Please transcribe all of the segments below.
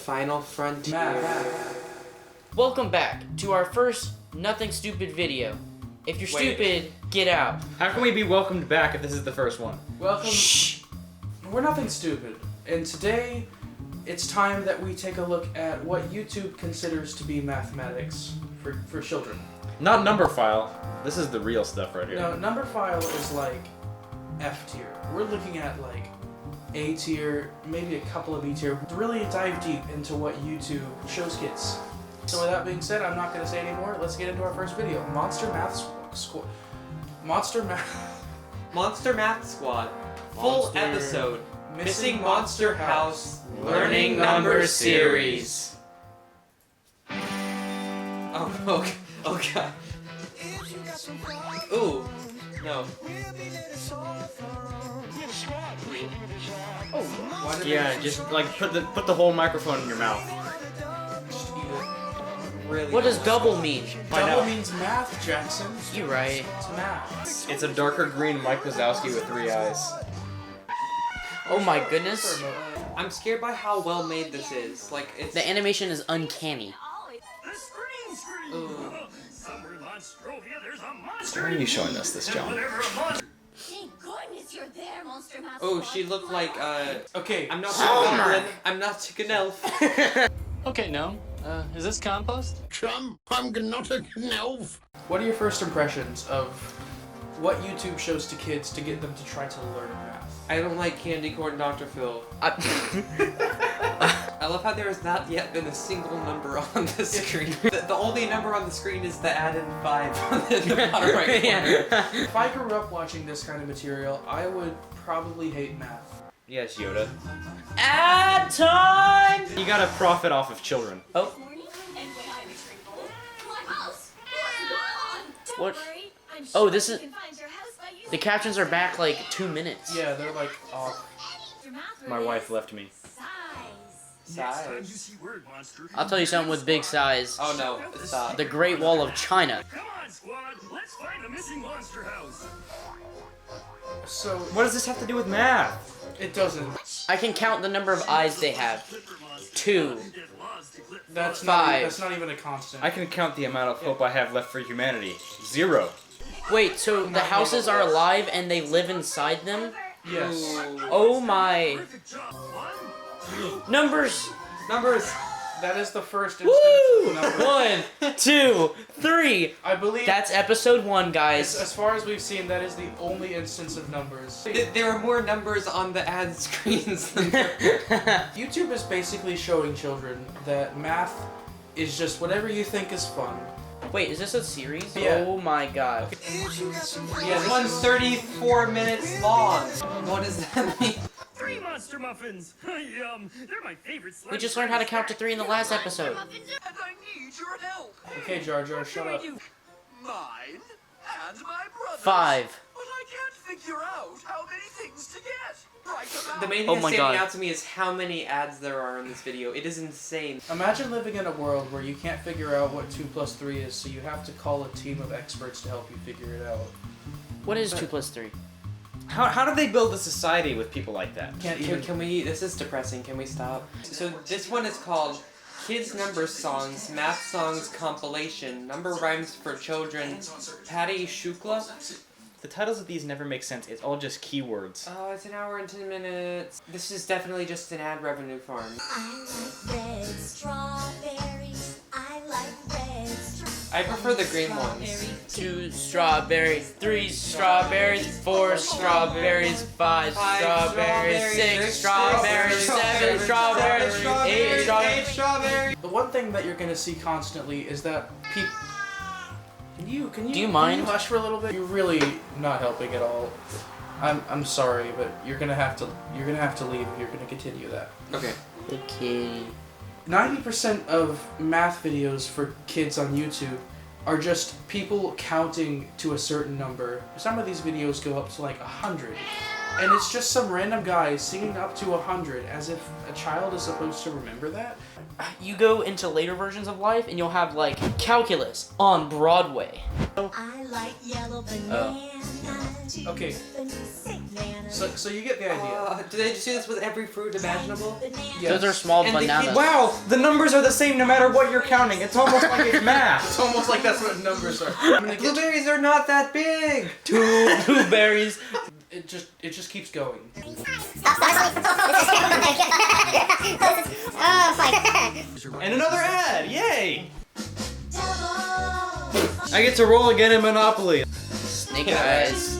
final frontier. Welcome back to our first Nothing Stupid video. If you're stupid, get out. How can we be welcomed back if this is the first one? Welcome. Shh. We're Nothing Stupid, and today it's time that we take a look at what YouTube considers to be mathematics for children. Not number file. This is the real stuff right here. No, number file is like F tier. We're looking at like A tier, maybe a couple of B tier. To really dive deep into what YouTube shows kids. So with that being said, I'm not going to say anymore. Let's get into our first video. Monster Math Squad. Monster Math Squad. Full episode. Missing Monster House. Learning Number Series. Oh god. Ooh. No. Oh, Yeah, just like put the whole microphone in your mouth. Really? What does double mean? double means math, Jackson. You right. It's math. It's a darker green Mike Wazowski with 3 eyes. Oh my goodness. I'm scared by how well made this is. Like, it's... The animation is uncanny. Ooh. Why are you showing us this, John? Thank goodness you're there, Monster Math Oh, Squad. she looked like, Okay. I'm not a goblin. I'm not an elf. Okay, no. Is this compost? I'm not a elf. What are your first impressions of what YouTube shows to kids to get them to try to learn math? I don't like candy corn Dr. Phil. I love how there has not yet been a single number on the screen. The only number on the screen is the added 5 on the bottom right corner. If I grew up watching this kind of material, I would probably hate math. Yes, Yoda. Ad time! You gotta profit off of children. Oh. Morning, and when I return home, my house was gone. Don't What? worry, I'm Oh, sure this you is- can find your house by using The captions are back like 2 minutes. Yeah, they're like off. your math My word wife is left me. Size. Size. I'll tell you something with big size. Oh no, stop. The Great Wall of China. Come on, squad. Let's find the missing monster house. So What does this have to do with math? it doesn't. I can count the number of eyes they have. 2. That's 5. That's not even a constant. I can count the amount of hope I have left for humanity. 0. Wait, so the houses are alive and they live inside them? Yes. Oh my. Numbers! Numbers. That is the first instance Woo! of number. 1, 2, 3. I believe That's episode 1, guys. as far as we've seen, that is the only instance of numbers. There are more numbers on the ad screens than YouTube is basically showing children that math is just whatever you think is fun. Wait, is this a series? Yeah. Oh my god. Yeah, this one's 34 minutes long. What does that mean? 3 monster muffins. Yum. They're my favorite. We just learned how to count to 3 in the last episode. And I need your help. Okay, Jar Jar, shut up. Mine and my brother's. 5. But I can't figure out how many things to get. Right about. The main Oh thing my standing God. out to me is how many ads there are in this video. It is insane. Imagine living in a world where you can't figure out what 2 plus 3 is, so you have to call a team of experts to help you figure it out. What is 2 plus 3? How do they build a society with people like that? Can't even. Can we? This is depressing. Can we stop? So this one is called Kids Number Songs, Math Songs Compilation, Number Rhymes for Children, Patty Shukla. The titles of these never make sense. It's all just keywords. Oh, it's 1 hour and 10 minutes. This is definitely just an ad revenue farm. I like red strawberries. I like red strawberries. I prefer the green ones. 2 strawberries, 3 strawberries, 4 strawberries, 5 strawberries, 6 strawberries, 7 strawberries, 8 strawberries. strawberries. The one thing that you're gonna see constantly is that people. Can you? Do you mind? Can you hush for a little bit? You're really not helping at all. I'm sorry, but you're gonna have to leave if you're gonna continue that. Okay. Okay. 90% of math videos for kids on YouTube are just people counting to a certain number. Some of these videos go up to like 100. and it's just some random guy singing up to 100 as if a child is supposed to remember that. You go into later versions of life and you'll have like calculus on Broadway. I like yellow bananas. Okay, so you get the idea. Do they just do this with every fruit imaginable? Yes. Those are small And the bananas. kids- Wow, the numbers are the same no matter what you're counting. It's almost like it's math. It's almost like that's what numbers are. I'm gonna get, Blueberries are not that big. Two blueberries. it just keeps going. And another ad, yay! I get to roll again in Monopoly. Snake eyes.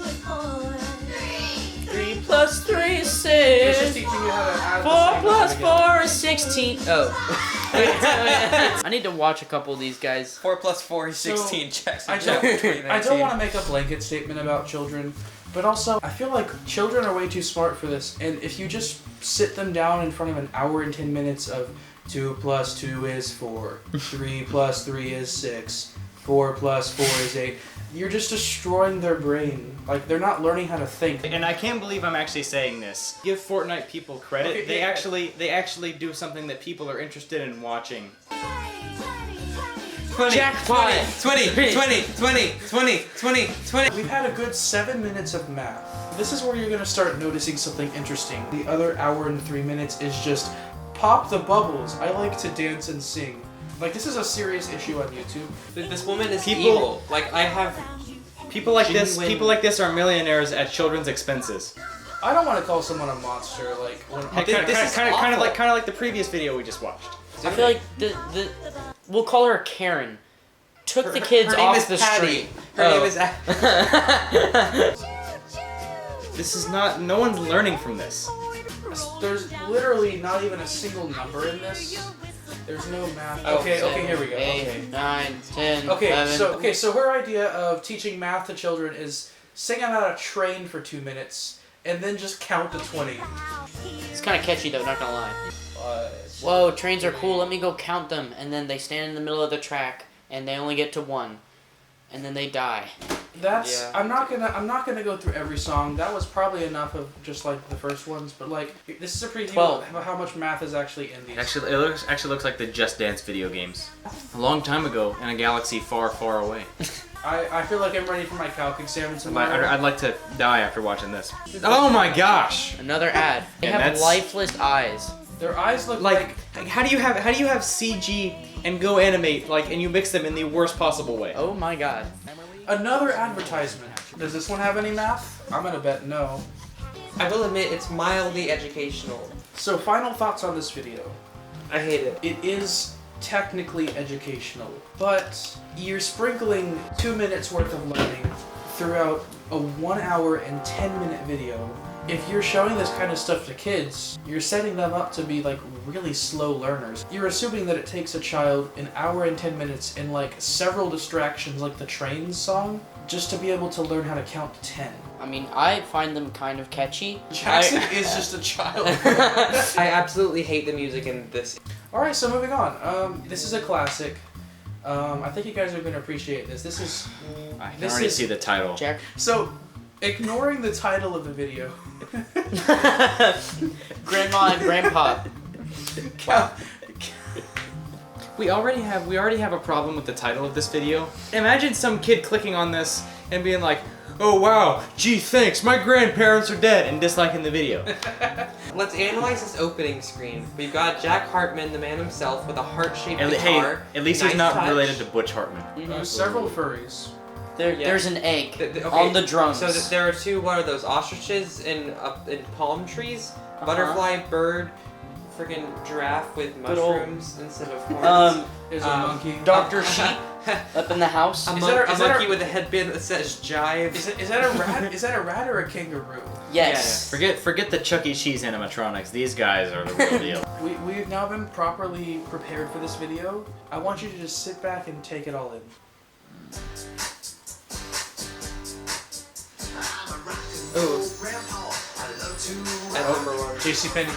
3 plus 3 is It's 6. just teaching you how to add 4 the same plus number 4 is 16. Oh. I need to watch a couple of these guys. 4 plus 4 is So, 16. Checks. I don't want to make a blanket statement about children, but also I feel like children are way too smart for this. And if you just sit them down in front of an hour and 10 minutes of 2 plus 2 is 4, 3 plus 3 is 6, 4 plus 4 is 8. You're just destroying their brain. Like, they're not learning how to think. And I can't believe I'm actually saying this. Give Fortnite people credit. Okay, they yeah. actually do something that people are interested in watching. 20, Jackpot. 20, 20, 20, 20, 20, 20. We've had a good 7 minutes of math. This is where you're gonna start noticing something interesting. The other hour and 3 minutes is just pop the bubbles. I like to dance and sing. Like, this is a serious issue on YouTube. This woman is People- evil. Like, I have... People like this. Genuine- People like this are millionaires at children's expenses. I don't want to call someone a monster. Like, when This is Kind of awful. like the previous video we just watched. I feel like we'll call her Karen. Took the kids her name off is the Patty. street. Her name is... This is not. No one's learning from this. there's literally not even a single number in this. There's no math. Oh, Okay, Seven, okay, here we go. 8, Okay. 9, 10, Okay, 11. so her idea of teaching math to children is sing about a train for 2 minutes and then just count to 20. It's kind of catchy though, not gonna lie. Whoa, trains are cool. Let me go count them. And then they stand in the middle of the track, and they only get to 1, and then they die. That's Yeah. I'm not gonna go through every song. That was probably enough of just like the first ones, but like this is a preview 12. of how much math is actually in these. Actually, it looks like the Just Dance video games. A long time ago, in a galaxy far, far away. I feel like I'm ready for my calc exam tomorrow. I'd like to die after watching this. Oh my gosh! Another ad. They And have that's- lifeless eyes. Their eyes look Like, how do you have CG and go animate and you mix them in the worst possible way? Oh my god. another advertisement. Does this one have any math? I'm gonna bet no. I will admit, it's mildly educational. So final thoughts on this video. I hate it. It is technically educational, but you're sprinkling 2 minutes worth of learning throughout a 1 hour and 10-minute video. If you're showing this kind of stuff to kids, you're setting them up to be like really slow learners. You're assuming that it takes a child an hour and 10 minutes and like several distractions like the Trains song just to be able to learn how to count to 10. I mean, I find them kind of catchy. Jackson is just a child. I absolutely hate the music in this. Alright, so moving on. This is a classic. I think you guys are going to appreciate this. This is... I can This already is- see the title. Jack. So, ignoring the title of the video... Grandma and Grandpa. We already have a problem with the title of this video. Imagine some kid clicking on this and being like, "Oh wow, gee thanks, my grandparents are dead," and disliking the video. Let's analyze this opening screen. We've got Jack Hartmann, the man himself, with a heart-shaped And guitar. hey, at least Nice he's not touch. related to Butch Hartman. several furries. There's an egg Okay, on the drums. So there are two, what are those, ostriches in palm trees? Butterfly, bird, friggin' giraffe with Good old- mushrooms instead of horns. There's a monkey. Dr. Sheep up in the house. A Is that a- monkey with a headband that says jive. Is that a rat? Is that a rat or a kangaroo? Yes. Forget the Chuck E. Cheese animatronics. These guys are the real deal. We've now been properly prepared for this video. I want you to just sit back and take it all in. Ooh. At œuvuᴉ. JCPenney.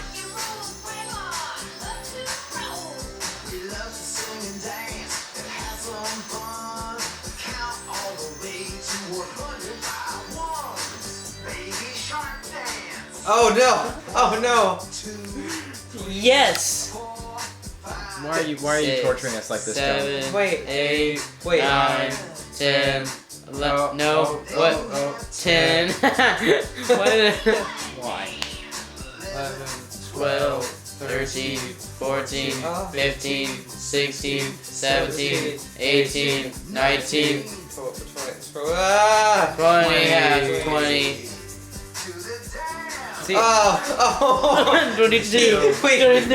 Oh no! Oh no! Yes. Why are you torturing us like this, John? 7, Wait. 8, Wait. 9, 10, 11. No. What? 10. What? Why? 12, 13, 14, 15, 16, 17, 18, 19, 20, 20. See? Oh! 22. Wait, no, he's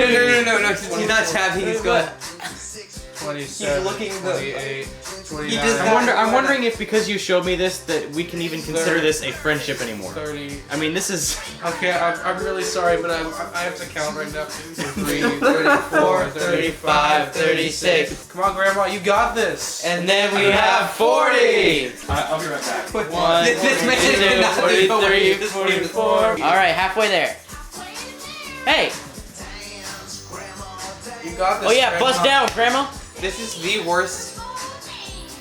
not tapping, he's going. 27, He's looking 28, 29, I'm wondering if because you showed me this that we can even consider this a friendship anymore. 30. I mean, this is... Okay, I'm really sorry, but I have to count right now. 3, 34, 35, 36. Come on, Grandma, you got this. And then we have 40. I'll be right back. 1, This man cannot do 43, this 44. Alright, halfway there. Hey! You got this. Oh yeah, Grandma. bust down, Grandma. This is the worst,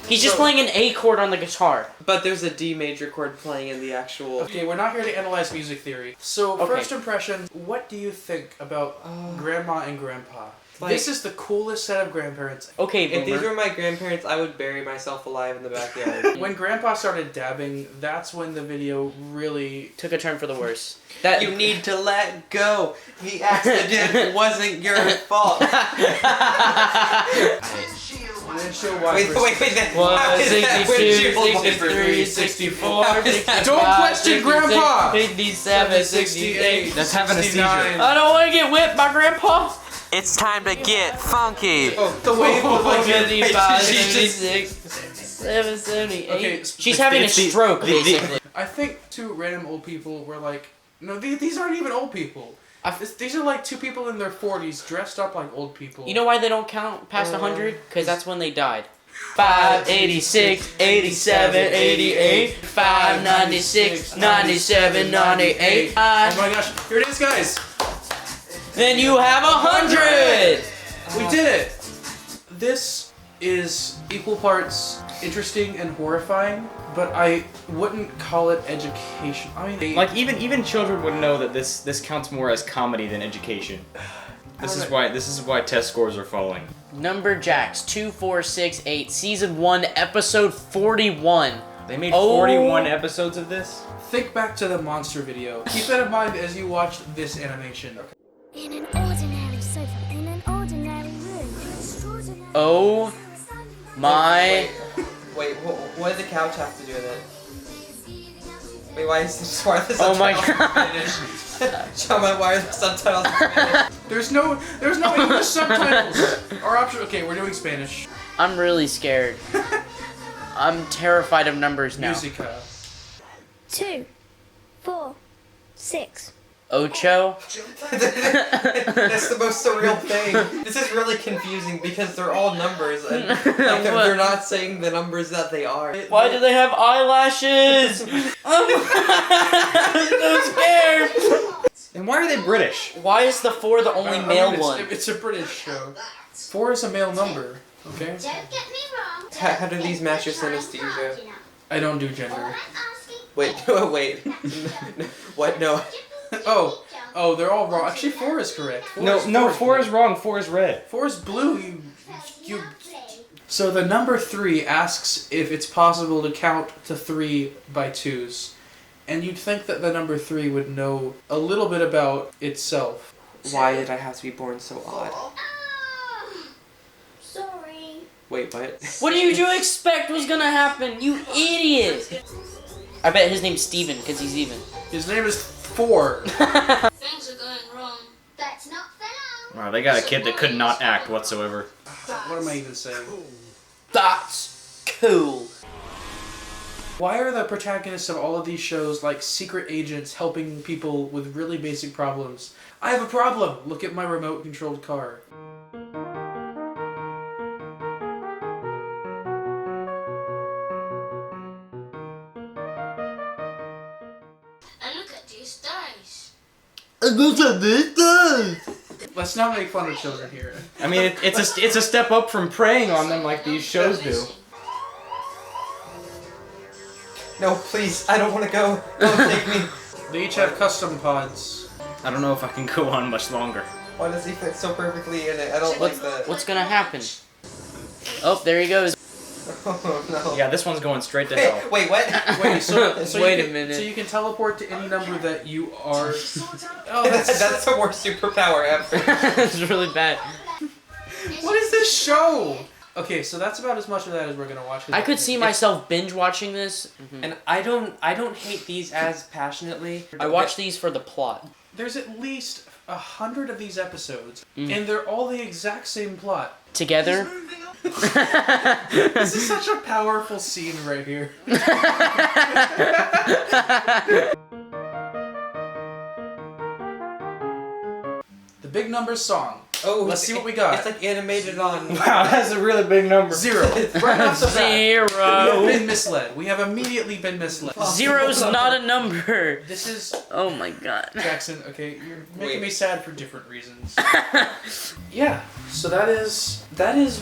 He's just playing an A chord on the guitar. but there's a D major chord playing in the actual. Okay, we're not here to analyze music theory. So, Okay. first impression, what do you think about Grandma and Grandpa? Like- This is the coolest set of grandparents. Okay, If these Boomer. were my grandparents, I would bury myself alive in the backyard. When Grandpa started dabbing, that's when the video really... Took a turn for the worse. That you need to let go. The accident wasn't your fault. Windshield wipers. Wait. That, One, how is that 62, windshield 63, wiper? 64, How is that- 65, Don't question 66, Grandpa! 57, 68. That's having a seizure. 69. I don't want to get whipped by Grandpa. It's time to get funky. Oh, the wave was like... 55, She's just- 76, 78. Okay, She's having a it's the- stroke, the- basically. I think two random old people were like... No, these aren't even old people. I- These are like two people in their 40s dressed up like old people. You know why they don't count past 100? Because that's when they died. 5, 86, 87, 88, 5, 96, 97, 98. Oh my gosh, here it is, guys! Then you have 100! We did it! This is equal parts interesting and horrifying, but I wouldn't call it education. I mean, Like, even children would know that this counts more as comedy than education. This is why test scores are falling. Numberjacks 2468, season 1, episode 41. They made Oh. 41 episodes of this? think back to the monster video. Keep that in mind as you watch this animation. In an ordinary sofa, in an ordinary room, extraordinary. Oh my. Wait, what does the couch have to do with it? Wait, why is the subtitles Oh my Shaman, why are the subtitles in Spanish? There's no English subtitles. Our option. Okay, we're doing Spanish. I'm really scared. I'm terrified of numbers now. Musica. 2, 4, 6. Ocho? That's the most surreal thing. This is really confusing because they're all numbers and like, they're not saying the numbers that they are. Why do they have eyelashes? I'm so scared. And why are they British? Why is the 4 the only male one? It's a British show. 4 is a male number. Okay. Don't get me wrong. How do these match your synesthesia? I don't do gender. I'm asking. Wait. What? No. Oh, they're all wrong. Actually, 4 is correct. 4 is wrong. 4 is red. 4 is blue. You. So the number 3 asks if it's possible to count to 3 by 2s. And you'd think that the number 3 would know a little bit about itself. Why did I have to be born so odd? Oh, sorry. Wait, what? What did you expect was gonna happen, you idiot? I bet his name's Steven, because he's even. His name is 4. Things are going wrong. That's not for long. Wow, they got a kid that could not act whatsoever. What am I even saying? That's cool. Why are the protagonists of all of these shows like secret agents helping people with really basic problems? I have a problem! Look at my remote-controlled car. And look at these dice. Let's not make fun of children here. I mean, it's a step up from preying on them like these shows do. No, please, I don't want to go. Don't take me. They each have custom pods. I don't know if I can go on much longer. Why does he fit so perfectly in it? I don't like that. What's gonna happen? Oh, there he goes. Oh no. Yeah, this one's going straight to hell. Wait, what? Wait, so Wait you a can, minute. So you can teleport to any number that you are. Oh, that's the worst superpower ever. It's really bad. What is this show? Okay, so that's about as much of that as we're gonna watch. I could see myself binge watching this. And I don't hate these as passionately. I watch these for the plot. There's at least 100 of these episodes, and they're all the exact same plot. Together. This is such a powerful scene right here. The big number song. Oh, Let's see what we got. It's like animated on. Wow, that's a really big number. 0. Right off the bat. We have Zero. been misled. We have immediately been misled. Zero's not a number. This is Oh my god. Jackson. Okay, you're making Wait. me sad for different reasons. Yeah. So that is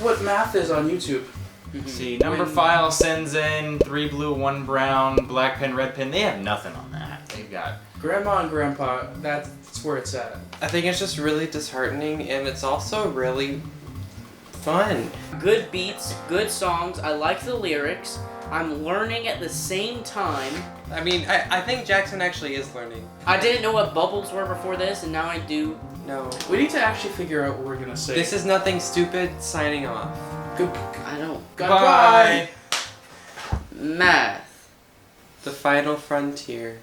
what math is on YouTube. See, number file sends in 3 blue, 1 brown, black pen, red pen. They have nothing on that. They've got. Grandma and Grandpa. That's where it's at. I think it's just really disheartening, and it's also really fun. Good beats, good songs. I like the lyrics. I'm learning at the same time. I mean, I think Jackson actually is learning. I didn't know what bubbles were before this, and now I do. No. We need to actually figure out what we're gonna say. This is nothing stupid. Signing off. Good. I don't. Goodbye. Math. The final frontier.